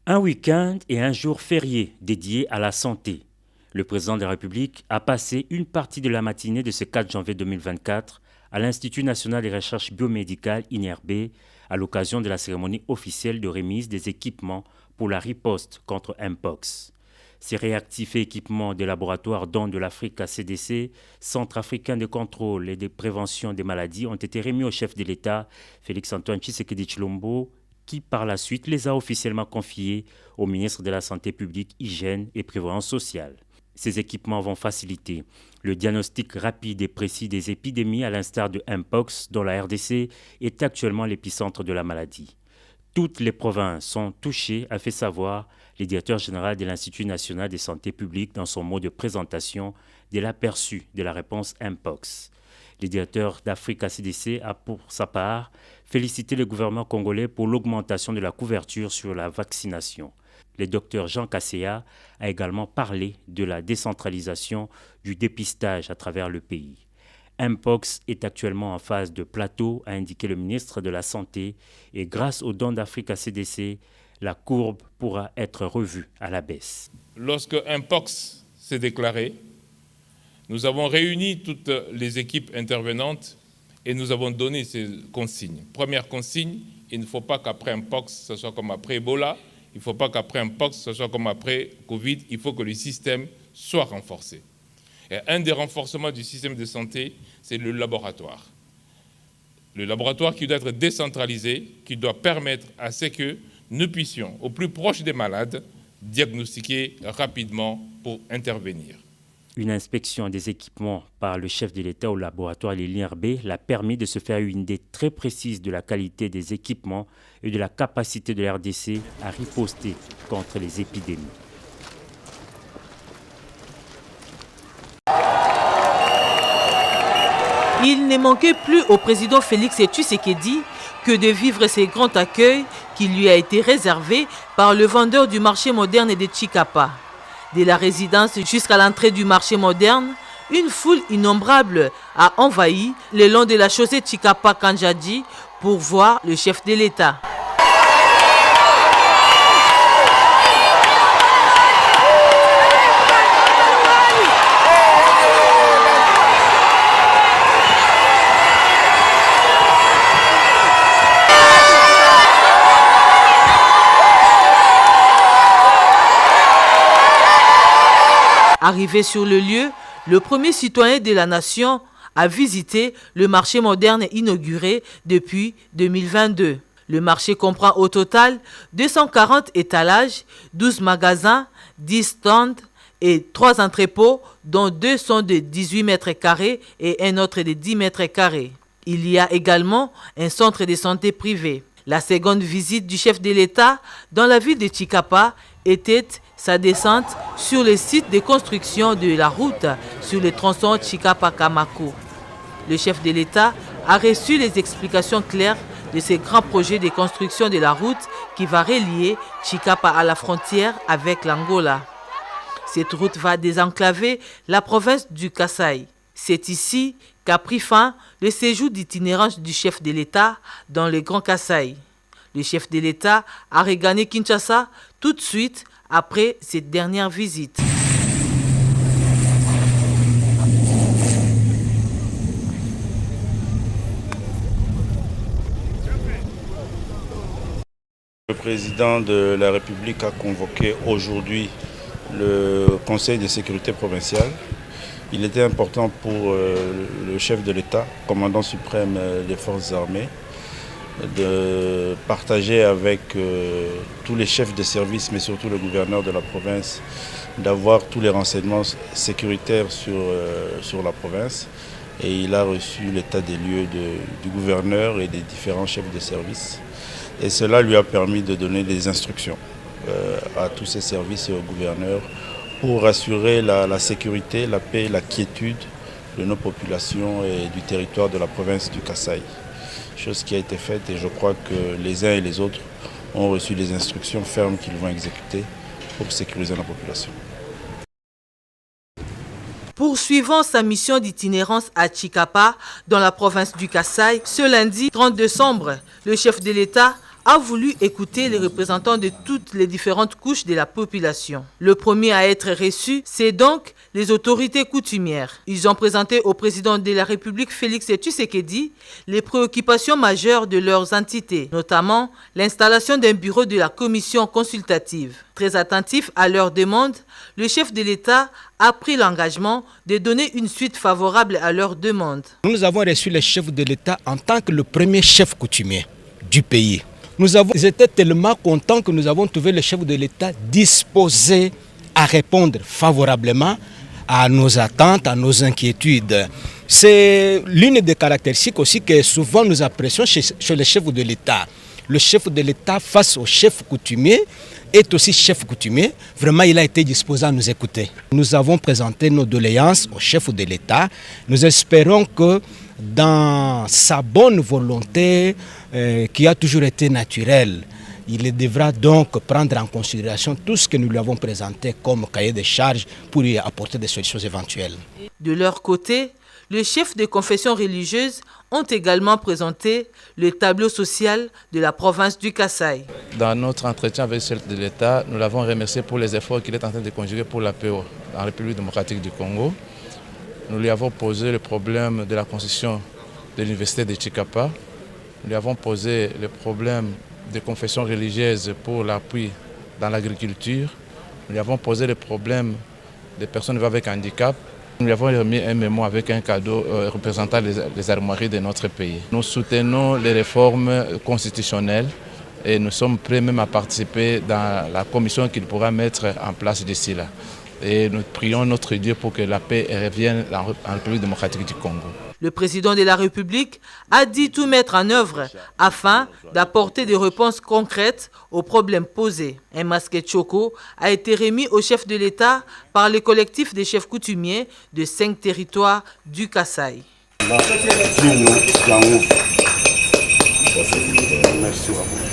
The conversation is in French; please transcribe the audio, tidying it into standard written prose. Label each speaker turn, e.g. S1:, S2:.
S1: Un week-end et un jour férié dédié à la santé. Le président de la République a passé une partie de la matinée de ce 4 janvier 2024 à l'Institut national des recherches biomédicales INRB à l'occasion de la cérémonie officielle de remise des équipements pour la riposte contre Mpox. Ces réactifs et équipements des laboratoires dons de l'Afrique à CDC, Centre africain de contrôle et de prévention des maladies, ont été remis au chef de l'État, Félix-Antoine Tshisekedi Tshilombo, qui par la suite les a officiellement confiés au ministre de la Santé publique, Hygiène et Prévoyance sociale. Ces équipements vont faciliter le diagnostic rapide et précis des épidémies à l'instar de Mpox, dont la RDC est actuellement l'épicentre de la maladie. Toutes les provinces sont touchées, a fait savoir le directeur général de l'Institut national de santé publique dans son mot de présentation de l'aperçu de la réponse Mpox. Le directeur d'Africa CDC a pour sa part félicité le gouvernement congolais pour l'augmentation de la couverture sur la vaccination. Le docteur Jean Kasséa a également parlé de la décentralisation du dépistage à travers le pays. Mpox est actuellement en phase de plateau, a indiqué le ministre de la Santé, et grâce aux dons d'Africa CDC, la courbe pourra être revue à la baisse.
S2: Lorsque Mpox s'est déclaré, nous avons réuni toutes les équipes intervenantes et nous avons donné ces consignes. Première consigne, il ne faut pas qu'après Mpox, ce soit comme après Ebola, il ne faut pas qu'après Mpox, ce soit comme après Covid, il faut que le système soit renforcé. Et un des renforcements du système de santé, c'est le laboratoire. Le laboratoire qui doit être décentralisé, qui doit permettre à ce que nous puissions, au plus proche des malades, diagnostiquer rapidement pour intervenir.
S1: Une inspection des équipements par le chef de l'État au laboratoire de l'INRB l'a permis de se faire une idée très précise de la qualité des équipements et de la capacité de la RDC à riposter contre les épidémies.
S3: Il ne manquait plus au président Félix Tshisekedi que de vivre ces grands accueils qui lui a été réservé par le vendeur du marché moderne de Tshikapa. De la résidence jusqu'à l'entrée du marché moderne, une foule innombrable a envahi le long de la chaussée Tshikapa-Kanjadi pour voir le chef de l'État. Arrivé sur le lieu, le premier citoyen de la nation a visité le marché moderne inauguré depuis 2022. Le marché comprend au total 240 étalages, 12 magasins, 10 stands et 3 entrepôts, dont 2 sont de 18 mètres carrés et un autre de 10 mètres carrés. Il y a également un centre de santé privé. La seconde visite du chef de l'État dans la ville de Tshikapa était sa descente sur le site de construction de la route sur le tronçon Tshikapa-Kamako. Le chef de l'État a reçu les explications claires de ce grand projet de construction de la route qui va relier Tshikapa à la frontière avec l'Angola. Cette route va désenclaver la province du Kasaï. C'est ici qu'a pris fin le séjour d'itinérance du chef de l'État dans le Grand Kasaï. Le chef de l'État a regagné Kinshasa tout de suite après cette dernière visite.
S4: Le président de la République a convoqué aujourd'hui le Conseil de sécurité provincial. Il était important pour le chef de l'État, commandant suprême des forces armées, de partager avec tous les chefs de service, mais surtout le gouverneur de la province, d'avoir tous les renseignements sécuritaires sur la province. Et il a reçu l'état des lieux du gouverneur et des différents chefs de service. Et cela lui a permis de donner des instructions à tous ces services et au gouverneur pour assurer la sécurité, la paix et la quiétude de nos populations et du territoire de la province du Kasaï. Chose qui a été faite et je crois que les uns et les autres ont reçu des instructions fermes qu'ils vont exécuter pour sécuriser la population.
S3: Poursuivant sa mission d'itinérance à Tshikapa, dans la province du Kasaï, ce lundi 30 décembre, le chef de l'État a voulu écouter les représentants de toutes les différentes couches de la population. Le premier à être reçu, c'est donc les autorités coutumières. Ils ont présenté au président de la République, Félix Tshisekedi, les préoccupations majeures de leurs entités, notamment l'installation d'un bureau de la commission consultative. Très attentif à leurs demandes, le chef de l'État a pris l'engagement de donner une suite favorable à leurs demandes.
S5: Nous avons reçu le chef de l'État en tant que le premier chef coutumier du pays. Nous étions tellement contents que nous avons trouvé le chef de l'État disposé à répondre favorablement à nos attentes, à nos inquiétudes. C'est l'une des caractéristiques aussi que souvent nous apprécions chez le chef de l'État. Le chef de l'État face au chef coutumier est aussi chef coutumier. Vraiment, il a été disposé à nous écouter. Nous avons présenté nos doléances au chef de l'État. Nous espérons que dans sa bonne volonté, qui a toujours été naturelle, il devra donc prendre en considération tout ce que nous lui avons présenté comme cahier de charges pour y apporter des solutions éventuelles.
S3: De leur côté, les chefs des confessions religieuses ont également présenté le tableau social de la province du Kasaï.
S6: Dans notre entretien avec le chef de l'État, nous l'avons remercié pour les efforts qu'il est en train de conjuguer pour la paix en République démocratique du Congo. Nous lui avons posé le problème de la construction de l'université de Chikapa. Nous lui avons posé le problème des confessions religieuses pour l'appui dans l'agriculture. Nous lui avons posé le problème des personnes vivant avec handicap. Nous lui avons remis un mémo avec un cadeau représentant les armoiries de notre pays. Nous soutenons les réformes constitutionnelles et nous sommes prêts même à participer dans la commission qu'il pourra mettre en place d'ici là. Et nous prions notre Dieu pour que la paix revienne en République démocratique du Congo.
S3: Le président de la République a dit tout mettre en œuvre afin d'apporter des réponses concrètes aux problèmes posés. Un masque choco a été remis au chef de l'État par le collectif des chefs coutumiers de 5 territoires du Kasaï.
S4: Merci à vous.